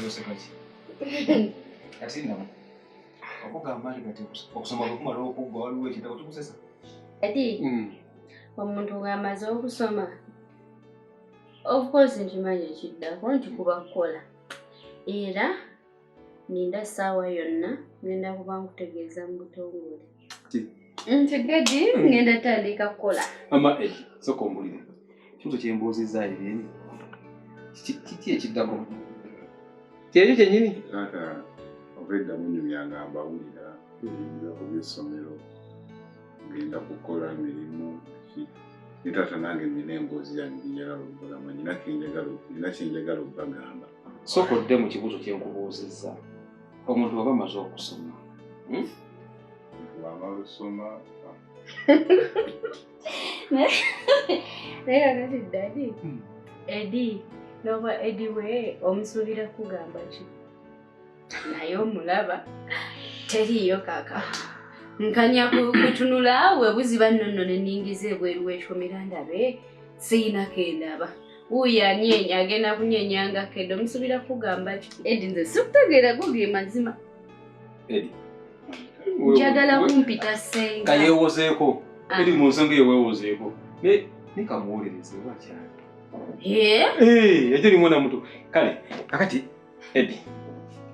yosekachi. Atinda. Okugamba ali kati okusoma kumala okugwa waliwo ekitabo tukusesa. Edi. Omuntu ng'amaze okusoma. Of course nkimanyi ekiddako nti kuba kukola. Era ninda ssaawa yonna ngenda kuba nkutegeeza mu butongole. Ntegedi ngenda tandika kukola. Mama soko mbulire. Kibuzo kyembuuzizza ebyenyi. Kiki ekiddako? Kyekyo kyennyini? Taata obedda munyumyanga mbawulira ebintu by'essomero ngenda kukola mirimu ki. Ne taata nange nina emboozi yange njagala okugamba nina kyenjagala okubagamba. Soko dde mu kibuzo kyenkubuuzizza. Omuntu aba amaze okusoma. Wamala osoma. Naye kakati Daddy. Edi. Noba Edi we omusuubira kugamba ki? Naye omulaba teriiyo kaka. Nkanya kutunula we buziba nnono n'enningiza ebweru w'ekyomera ndabe siina kendaba. Uya anyenya agenda kunyenyanga kedde omusuubira kugamba ki? Edi nze sikutegeera go ge mazima. Edi. Njagala kumpita senga. Kayeewozeeko. Edi mu nsonga eyeewozeeko. Ne kamuwulirize wakyali. Yajja mwana muto. Kale, kakati Edi.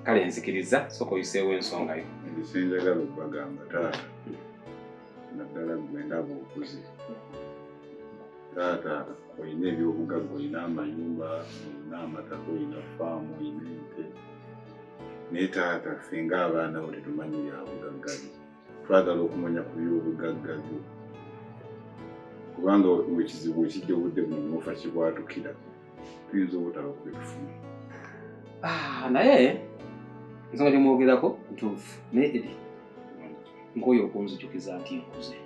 Kale nzikiriza soko yiseewo ensonga yo. Ndisinjagala okubagamba taata. Naddala gwendaba okuze. Taata olina ebyobugagga, olina amayumba, olina amataka, olina faamu, olina ente. Naye taata ffe ng'abaana bo tetumanyi bya bugagga byo. Twagala okumanya ku byobugagga byo. Kubanga ekizibu ekijja obudde buno n'ofa kibwatukira tuyinza obutaba ku bitufuna. Naye nsonga gyemwogerako ntuufu. Naye Edi nkooye okunzijukiza nti nkuze.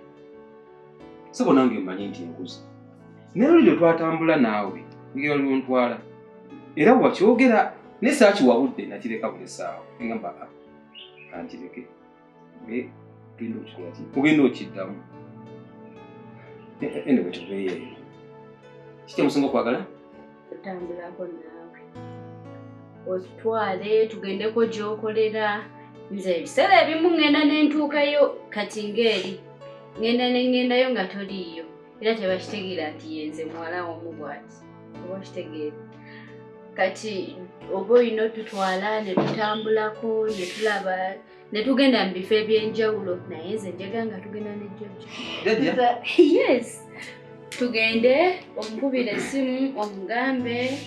Sebo nange mmanyi nti nkuze. Naye olulyo twatambula naawe ngero lyontwala. Era wakyogera ne saakiwabudde nakireka buli ssaawa. Ngamba kankireke. Genda okikola ki? Ogenda okiddamu. Anyway, tuveeyo. Kiki omusinga okwagala? Tutambulako naawe. Otutwale tugendeko gy'okolera. Nze ebiseera ebimu ngenda n'entuukayo kati ng'eri. Ngendayo nga toliiyo. Era tebakitegeera nti yenze muwala omu bw'ati. Oba okitegeera. Kati oba olina otutwala ne tutambulako ne tulaba ne tugenda mu bifo eby'enjawulo. Naye nze njagala nga tugenda ne Jjajja. Yes. Tugende omukubira essimu omugambe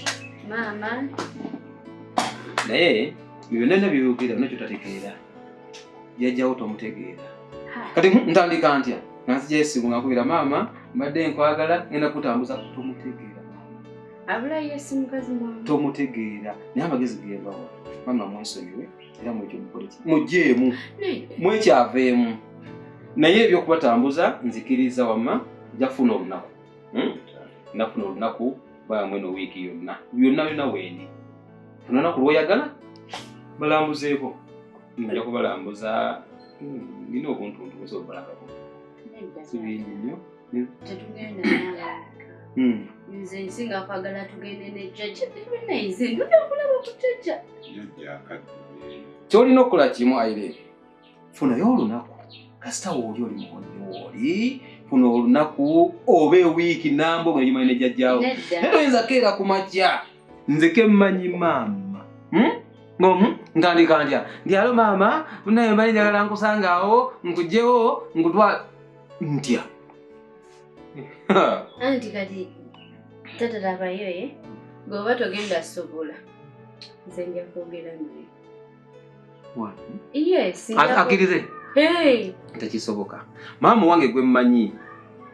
maama. Naye byonna byogera nakyo tategeera. Jjajjawo tomutegeera. Kati ntandika ntya? Nanzija essimu ngakubira maama mbadde nkwagala ngenda kutambuza tomutegeera. Abulayo essimu kazi mwange. Tomutegeera. Naye amagezi geevawa. Maama mwesonyiwe era mwekyo mukole ki? Mugyeemu. Mwekyaveemu. Naye ebyokubatambuza nzikiriza wamma jafuna olunaku. Nafuna olunaku bamwe no wiiki yonna. Byonna weeni. Funa olunaku lw'oyagala balambuzeeko. Nja kubalambuza ngina obuntu busobolako. Sibindi nnyo. Tetugenda nawe. Nze nsinga kwagala tugende ne Jjajja. Naye nze ndudde okulaba ku Jjajja. Jjajja akadde. Kyolina okukola kimu Irene. Funayo olunaku. Kasita wooli oli muwonyi wooli. Funa olunaku oba ewiiki nambo nga gimanyi ne Jjajjaawo. Naye toyinza keera ku makya. Nze ke mmanyi maama. Ntandika ntya. Ndi alo maama, naye mmanyi njagala nkusanga awo, nkugyewo, nkutwala. Ntya. Anti kati tata tabayo bw'oba togenda sobola. Nze nja kwogera naye. What? Yes. Akkirize. Tekisoboka. Maama wange gwe mmanyi.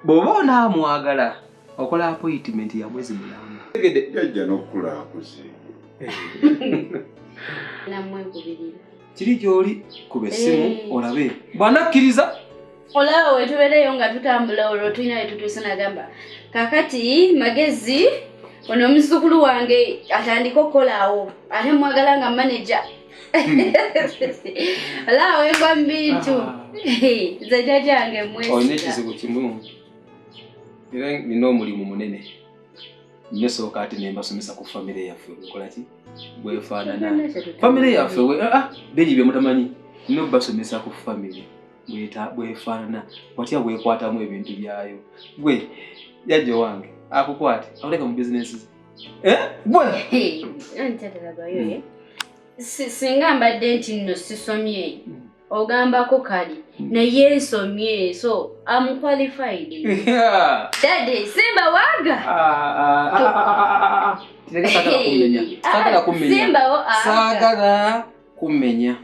Bw'oba onaamwagala okola appointment ya mwezi mulamba. Jjajja n'okula akuze. Nammwe nkubirira. Kiri gy'oli kuba essimu olabe. Bw'anakkiriza. Olaba wetubeereyo nga tutambula olwo tulina we tutuuse nagamba. Kakati magezi ono omuzzukulu wange atandika okukolaawo. Ate mwagala nga manager. Olaba wengwa mu bintu. Nze Jjajjange mwesiga. Olina ekizibu kimu. Era nina omulimu munene. Nesooka ate ne mbasomesa ku famire yaffe. Okola ki? bwefaanana family yaffe beri bye mutamanyi no basomesa ku family bwefaanana watya bwekwatamu ebintu byayo gwe yajjo wange akukwate akuleka mu business bwe ntadalabayo singa mbadde nti nno sisomye ogambako kali naye nsomye so I'm qualified. Daddy simba waga sagala kumenya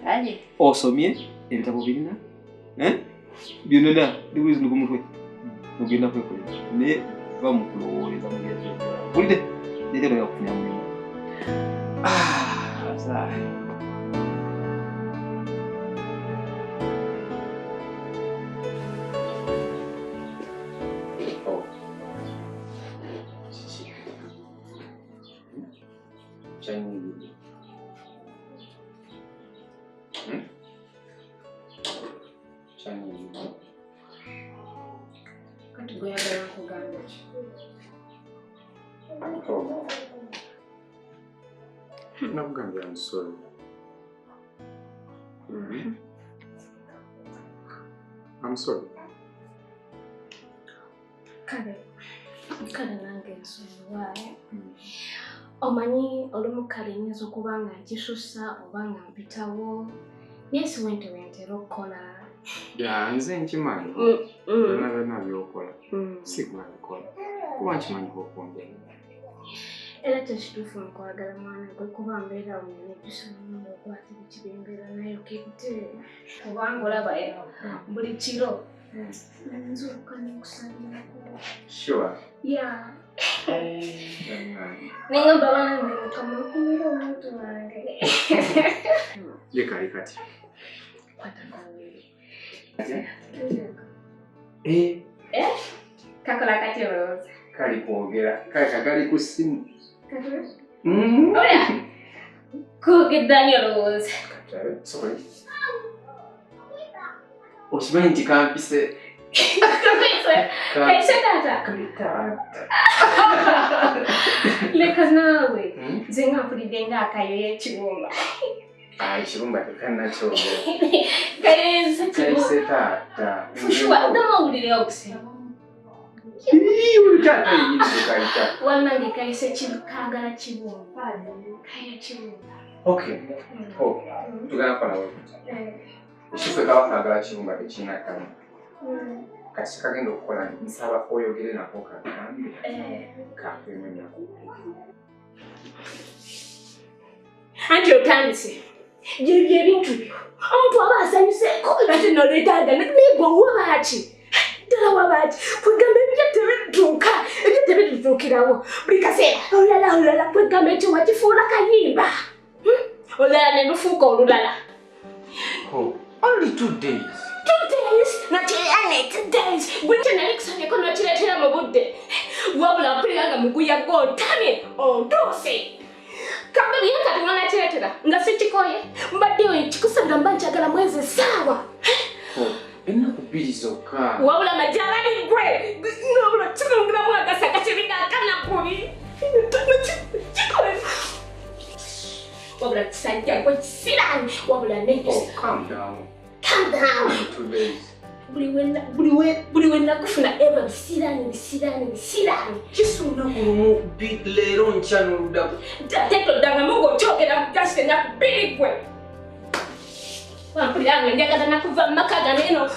osomye ebitabo birina byonna ndibulizi ndi ku mutwe ogenda kwekolera naye bamukulowoleza mugezi bulide netero yakufunya mulimu I'm sorry. I'm sorry. Kale nange nsonyiwa. Omanyi olumu kale nyinza okuba nga nkisusa oba nga mpitawo naye siwentewentera okukola. Nze nkimanyi byonna byokola sigwa bikola kuba nkimanyiho okwongera. Era tekituufu nkwagala mwana gwe kuba mbeera onene tusomanga okwatira ekibembera naye okidde kubanga olaba eno buli kiro nzuuka n'okusalirako. Sure. Yeah. Nengamba bange mutomo kumira omuntu wange. Yekali kati. Kakola kati olowooza. Kali kwogera kali ku simu. Oya kwogeddanyo olowooza. Sorry. Okimanyi nti kampise. Kaise tata. Leka naawe nze nga mpulidde ng'akayo y'ekibumba. Ekibumba tekannakyogera. Kaise tata. Fushwa damawulire okusemba. Tata yinza kayita. Wannange kaise kaagala kibumba. Kaya kibumba. Okay. Tugana kola wewe. Ekifo kaba kaagala kibumba tekirina kama. Kati kagenda okukola nsaba oyogere nako kagambe. Kakemenya. Anti otandise. Byebyo ebintu byo. Omuntu aba asanyuseeko ate n'oleetaaga negwe wabaaki. Ddala wabaaki. Kwegamba ebyo tebituukirawo. Buli kaseera olala kwegamba ekyo wakifuula kayimba. Olala ne lufuuka olulala. Only 2 days. 2 days? Not 8 days. Gwinti nali kusanyeko n'okireetera mu budde. Wabula mpulira nga muguya gw'otamye ontuuse. Kambe byekati mwanakireetera nga sikikoye. Mbaddeyo kikusabira mba nkyagala mwezi essaawa. Ennaku 2 zokka. Wabula majjalani gwe. Wabula kirungiramu agasaka kiringa akanakkuli. Kikole. Wabula kisajja gwe kisiraani. Wabula nenyusa. Calm down. Calm down. 2 days. Buli wenna kufuna eba bisiraani. Kisuuna kulumu leero nkya n'oluddaku. Tetodanga mugokyogera mugasite ennaku 2 gwe. Wampulira nga njagala nakuva mu maka gano eno.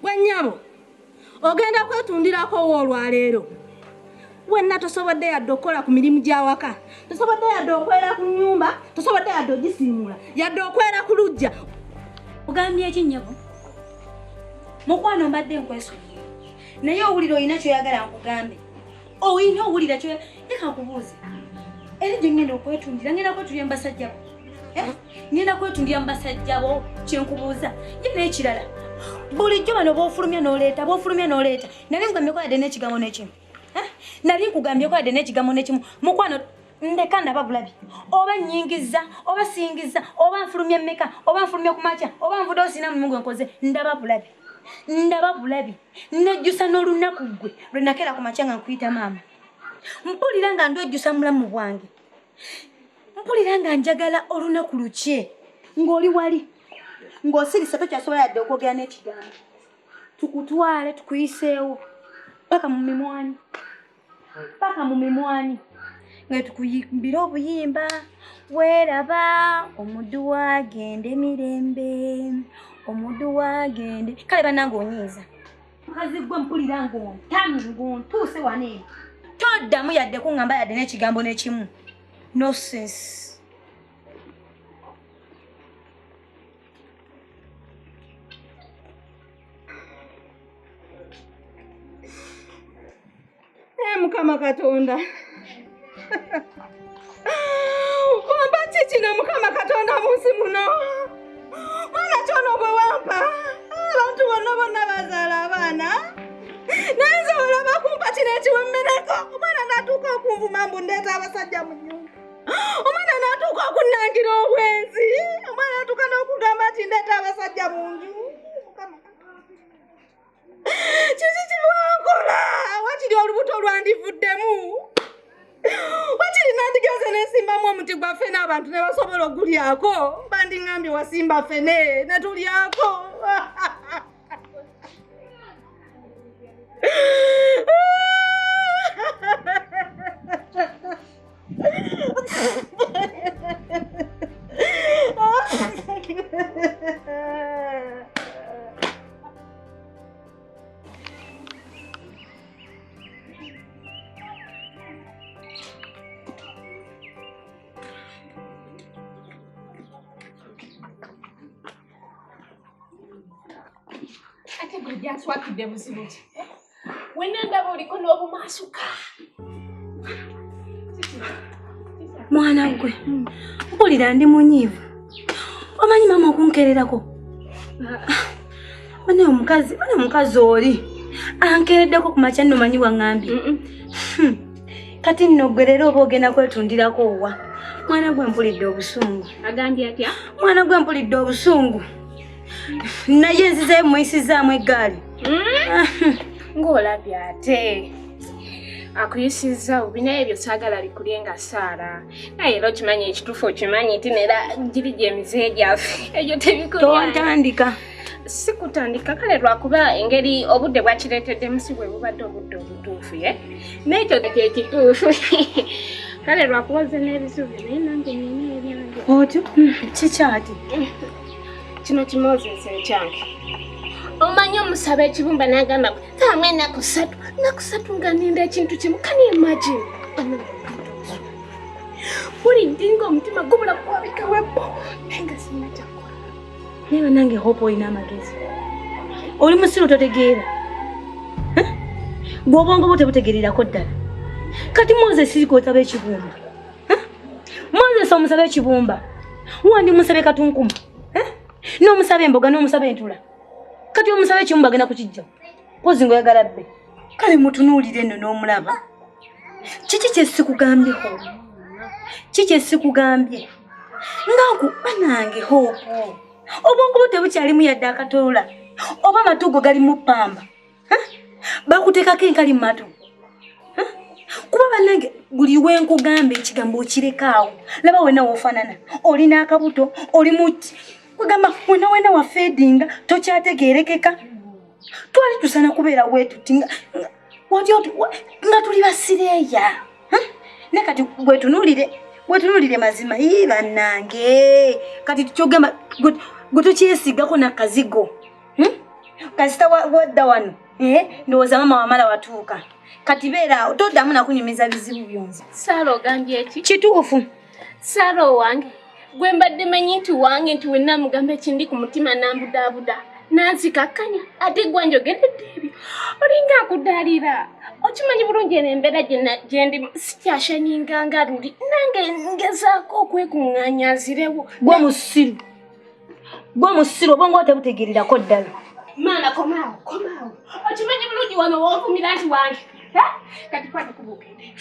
Wanyabo ogenda kwetundirako olwaleero wenna tosobodde yadde okukola ku mirimu gy'awaka, tosobodde yadde okwera ku nnyumba, tosobodde yadde ogisiimula, yadde okwera ku lujja. Ogambye eki nnyabo? Mukwano mbadde nkwesonyiye naye owulira olina kyoyagala nkugambe. Olina owulira kyoyagala. Leka nkubuuze eri gye ngenda okwetundira ngenda kwetulya mbasajjabo Nina kwetundira mbasajja bo kyenkubuuza. Ye n'ekirala. Bulijjo bano b'ofulumya n'oleeta. Nali nkugambye ko yadde n'ekigambo n'ekimu. Nali nkugambye ko yadde n'ekigambo n'ekimu. Mukwano ndeka ndaba bulabi. Oba nnyingiza, oba singiza, oba nfulumya mmeka, oba nfulumya ku makya, oba nvudde osina mulimu gwe nkoze, ndaba bulabi. Nejjusa n'olunaku gwe lwe nakeera ku makya nga nkuyita maama. Mpulira nga ndwejjusa mulamu bwange. Mpulira nga njagala olunaku lukye ng'oli wali ng'osirise tokyasobola yadde okwogera n'ekigambo. Tukutwale tukuyiseewo paka mu mimwanyi nga tukuyimbira obuyimba weeraba omuddu wagende mirembe omuddu wagende kale bannange onyiiza mukazi gwe mpulira ng'ontuuse wano eno toddamu yadde kuŋŋamba yadde n'ekigambo n'ekimu. No sense. Mukama Katonda. Wampa kikino Mukama Katonda munsi muno. Mwana kyono bwe wampa. Abantu bonna bazaala abaana. Naye olaba kumpa kino ekiwemmereko. Omwana n'atuuka okunvuma mbu ndeeta abasajja mu nnyumba. Omwana n'atuuka okunnangira obwenzi. Omwana n'atuuka n'okugamba nti ndeeta abasajja mu nju. Kiki kyewankola? Wakiri olubuto lwandivuddemu. Wakiri nandigeze nesimbamu omuti gwaffe n'abantu ne basobola ogulyako. Bandiŋŋambye wasimba ffene ne tulyako. Ate gwe gyaswakidde buzibu ki? Wena ndaba oliko n'obumaasuka. Mwana gwe, mpulira ndi munyiivu. Omanyi maama okunkererako? Bane omukazi oli ankereddeko ku makya nno manyi waŋŋambye. Kati nno gwe leero oba ogenda kwetundirako wa? Mwana gwe mpulidde obusungu. Agambye atya? Mwana gwe mpulidde obusungu. Naye nzize muyisizaamu eggaali. Ng'olabye ate. Akuyisizza obina ebyo saagala bikulye nga saala. Naye era okimanyi ekituufu okimanyi nti neera giri gy'emize gyaffe. Ebyo tebikulya. Tontandika. Si kutandika kale lwakuba engeri obudde bwakireetedde musi bwe bubadde obudde obutuufu ye. N'ekyo kyekituufu. Kale lwakuba ze n'ebisubi naye nange nina ebyange. Otyo? Kikyati? Kino kimozesa ekyange. Omanyi omusaba ekibumba n'agamba taamu ennaku ssatu nga ninda ekintu kimu kani imagine. Buli ndinga omutima gubula kwabika webbo naye nga sina kyakola. Naye bannange hope olina amagezi. Oli musiru totegeera. Gwe obwongo bwo tebutegeererako ddala. Kati Moses sirikootaba ekibumba. Moses omusaba ekibumba. Wandi musabe katunkuma. N'omusaba emboga n'omusaba entula. Kati omusaba ekibumba agenda kukijja. Pozi ngoyagala bbe. Kale mutunuulire nno n'omulaba. Kiki kye sikugambyeho? Kiki kye sikugambye? Ngaku bannange hope. Obwongo bwo tebukyalimu yadde akatoola. Oba amatugo galimu ppamba. Bakuteekako enkali mu matu. Kuba bannange buli wenkugamba ekigambo okirekaawo. Laba wena w'ofaanana. Olina akabuto, oli muti. Kugamba wena wa feedinga tokyategeerekeka. Twali tusana kubeera wetuti nga tuli basireeya. Ne kati wetunuulire mazima bannange. Kati tukyogamba gwe tokyesigako nakazigo. Kasita wadda wano ndowooza maama wamala watuuka. Kati beera toddamu nakunyumiza bizibu byonzi. Saala ogambye eki? Kituufu. Saala owange gwe mbadde manyi nti wange nti wenna mugamba ekindi ku mutima nambudaabuda nanzikakkanya ate gwe njogedde ebyo olinga akudaalira Okimanyi bulungi embeera gyendi sikyashaninga nga luli nange ngezaako okwekuŋŋaanyazirewo. Gwe musiru obwongo otebutegeerirako ddala. Maana komaawo. Okimanyi bulungi wano woovumira nti wange. Kati kwata kuba ogende.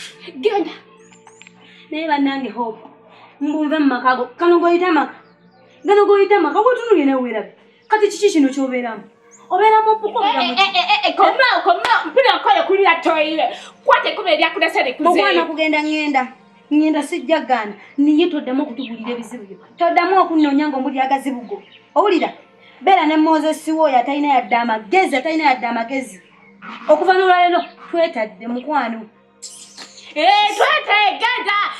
Genda. Naye bannange Hope, mbunve mu maka ago. Kano goyita maka gwetunulye ne weerabe. Kati kiki kino ky'obeeramu? Obeeramu mpuko obeeramu. Komaawo mpulira nkoye kulira toyire. Kwata ekkuba eryakulese likuzeeyo. Mugwana kugenda ngenda sijja gaana. Niye toddamu okutugulira ebizibu byo. Toddamu okunnoonya ng'omuli agazibu go. Owulira? Beera ne Moses w'oyo atalina yadde amagezi. Okuva n'olwaleero twetadde mukwano.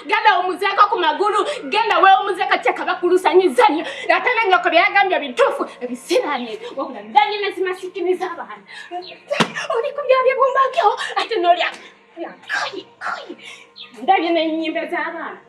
Genda omuzeeko ku magulu, genda weewumuzeeko kyeka bakulusanyiza nnyo. Ate ne nnyoko bye yagambye bituufu ebisiraane wabula ndanye ne zimasikiriza abaana. Oli ku byabyebumbageho ate n'olya koyi ndabye n'ennyimbe z'abaana.